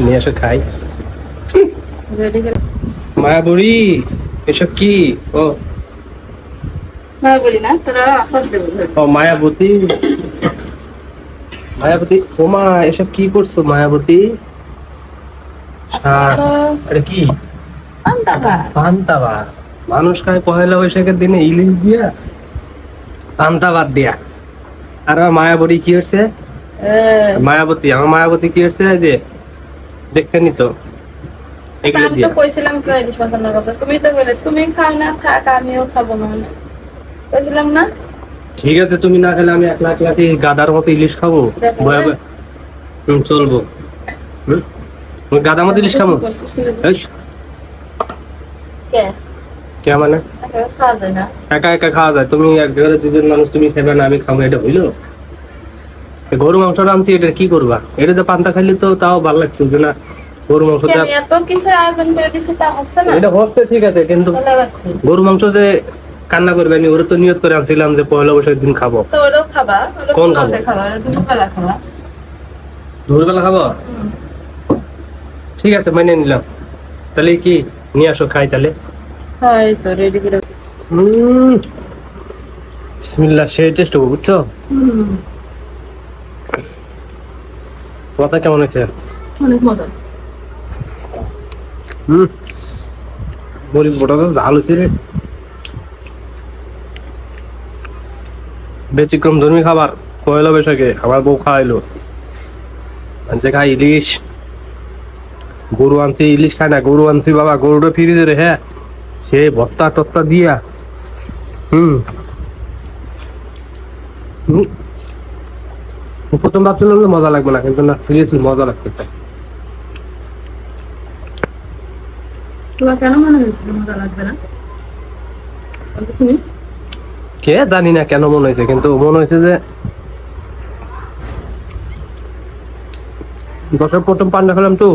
নিয়ে এসে খাই। রেডি করে মায়াবুড়ি এসব কি? ও মা বলি না তোরা আসাদ দেব ও মায়াবতী, মায়াবতী ওমা এসব কি করছো মায়াবতী? আরে কি পান্তা ভাত? মানুষ খায় পহেলা বৈশাখের দিনে ইলিশ দিয়া, পান্তা ভাত দিয়া। আর আমার মায়াবতী কি হচ্ছে? মায়াবতী, আমার মায়াবতী কি হচ্ছে যে দেখছেনই তো, এগুলো আমি তো দিয়া। কইছিলাম ইলিশ মাছের কথা, তুমি তো বলে তুমি খাও না, থাক আমিও খাবো না, কইছিলাম না? ঠিক আছে তুমি না খেলে আমি একলা একলা কি গাদার মতো ইলিশ খাবো? ভয়া ভয়া চলবো। ওই গাদার মতো ইলিশ খাবো? কে মানে খাওয়া যায় না? একা একা খাওয়া যায়? তুমি এক ঘরে দুজন মানুষ, তুমি খাবে না আমি খাবো, এটা হইলো? গরু মাংসটা আনছি, এটা কি করবা? এটা তো পান্তা খাইলে তো তাও ভালো লাগতো না। গরু মাংস এত কিছুর আয়োজন করে দিছে, তা হচ্ছে না? এটা হচ্ছে ঠিক আছে, কিন্তু গরু মাংস যে কান্না করবে আমি, ওরা তো নিয়ত করে আনছিলাম যে পয়লা বৈশাখের দিন খাবো। তো ওরাও খাবা? কোন খাবো? খাবা দুপুরবেলা খাবা? দুপুরবেলা খাবো? ঠিক আছে মেনে নিলাম। তাহলে কি নিয়ে আসো খাই তাহলে। হয় তো রেডি করে। বিসমিল্লাহ, সেই টেস্ট হবে বুঝছো? কথা কেমন হয়েছে? অনেক মজা। মরিচ বটা তো ভালো ছিল। ব্যতিক্রম ধর্মী খাবার পয়লা বৈশাখে আমার বউ খাওয়াইলো। আনছে খাই ইলিশ, গরু আনছি, ইলিশ খায় না, গরু আনছি বাবা, গরুটা ফ্রিজে রে, হ্যাঁ সে ভর্তা টত্তা দিয়া। প্রথম ভাবছিলাম যে মজা লাগবে না, কিন্তু না, সিরিয়াসলি মজা লাগতেছে। তোমার কেন মনে হয়েছে মজা লাগবে না? শুনি কে জানি না কেন মনে হয়েছে, কিন্তু মনে হয়েছে যে বছর প্রথম পান্না খেলাম তো,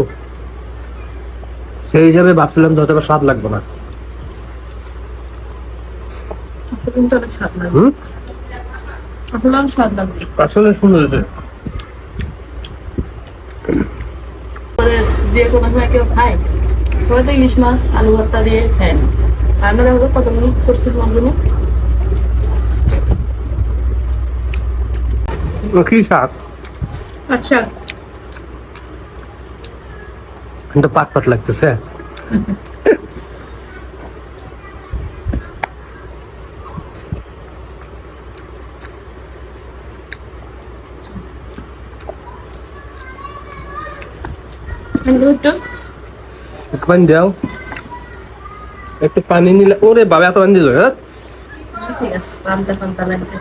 সেই হিসাবে ভাবছিলাম যে হয়তো স্বাদ লাগবে না। কিন্তু অনেক স্বাদ লাগবে। আসলে অনেক স্বাদ লাগবে, আসলে সুন্দর হয়েছে। দিয়ে কোনো সময় কেউ খায়, হয়তো ইলিশ মাছ আলু ভর্তা দিয়ে খায় না। আমরা দেখো কত মিনিট করছি তোমার জন্য। কি শাক? আচ্ছা কিন্তু পাট পাট লাগতেছে। একটু পানি দাও, একটু পানি নিলে। ওরে বাবা এত পানি দিল? হ্যাঁ ঠিক আছে, পান্তা পান্তা লাগছে।